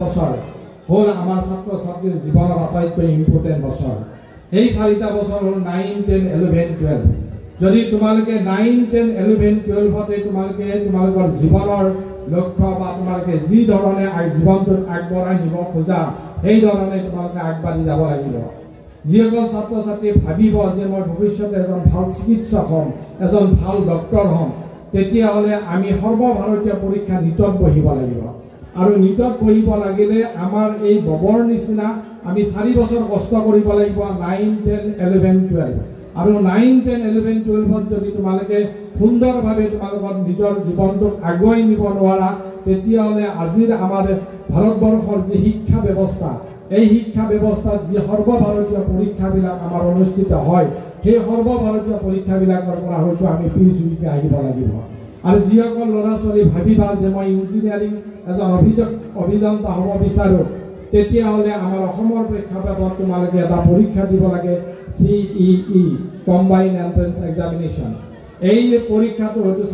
বছৰ হল আমাৰ ছাত্ৰ ছাত্ৰীৰ জীৱনৰ আটাইতকৈ ইম্পৰ্টেণ্ট বছৰ। এই চাৰিটা বছৰ হল 9, 10, 11, 12। যদি তোমালোকে 9, 10, 11, 12তে তোমালোকৰ জীৱনৰ লক্ষ্য বা তোমালোকে যি ধৰণে জীৱনটোত আগবঢ়াই নিব খোজা সেই ধৰণে তোমালোকে আগবাঢ়ি যাব লাগিব। যিসকল ছাত্ৰ ছাত্ৰী ভাবিব যে মই ভৱিষ্যতে এজন ভাল চিকিৎসক হ'ম, এজন ভাল ডক্টৰ হ'ম, তেতিয়াহ'লে আমি সৰ্বভাৰতীয় পৰীক্ষা নীটত বহিব লাগিব। আৰু নীটত বহিব লাগিলে আমাৰ এই ববৰ নিচিনা আমি 4 বছৰ কষ্ট কৰিব লাগিব 9, 10, 11, 12। আৰু 9, 10, 11, 12ত যদি তোমালোকে সুন্দৰভাৱে তোমালোকৰ নিজৰ জীৱনটোক আগুৱাই নিব নোৱাৰা, তেতিয়াহ'লে আজিৰ আমাৰ ভাৰতবৰ্ষৰ যি শিক্ষা ব্যৱস্থা, এই শিক্ষা ব্যৱস্থাত যি সৰ্বভাৰতীয় পৰীক্ষাবিলাক আমাৰ অনুষ্ঠিত হয়, সেই সৰ্বভাৰতীয় পৰীক্ষাবিলাকৰ পৰা হয়তো আমি পিছুৱাই আহিব লাগিব। আৰু যিসকল ল'ৰা ছোৱালী ভাবিবা যে মই ইঞ্জিনিয়াৰিং এজন অভিযন্তা হ'ব বিচাৰোঁ, তেতিয়াহ'লে আমাৰ অসমৰ প্ৰেক্ষাপটত তোমালোকে এটা পৰীক্ষা দিব লাগে, CEE কম্বাইন এন্ট্ৰেন্স এক্সামিনেশ্যন। এই পৰীক্ষাটো হয়তো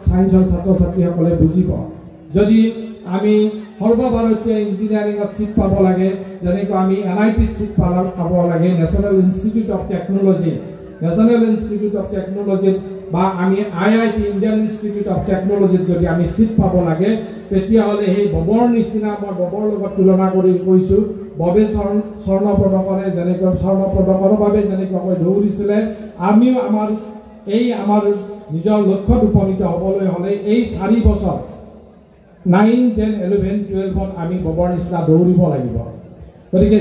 ছায়েন্সৰ ছাত্ৰ ছাত্ৰীসকলে বুজিব। যদি আমি সৰ্বভাৰতীয় ইঞ্জিনিয়াৰিঙত ছিট পাব লাগে, যেনেকৈ আমি NITত ছিট পাব লাগে, নেশ্যনেল ইনষ্টিটিউট অফ টেকন'লজিত বা আমি IIT ইণ্ডিয়ান ইনষ্টিটিউট অফ টেকন'লজিত যদি আমি ছিট পাব লাগে, তেতিয়াহ'লে সেই ববৰ নিচিনা, মই ববৰ লগত তুলনা কৰি কৈছোঁ, ববে স্বৰ্ণ পদকৰে যেনেকৈ স্বৰ্ণ পদকৰ বাবে যেনেকৈ দৌৰিছিলে, আমিও আমাৰ নিজৰ লক্ষ্যত উপনীত হ'বলৈ হ'লে এই 4 বছৰ 9, 10, 11, 12ত আমি ববৰ নিচিনা দৌৰিব লাগিব। গতিকে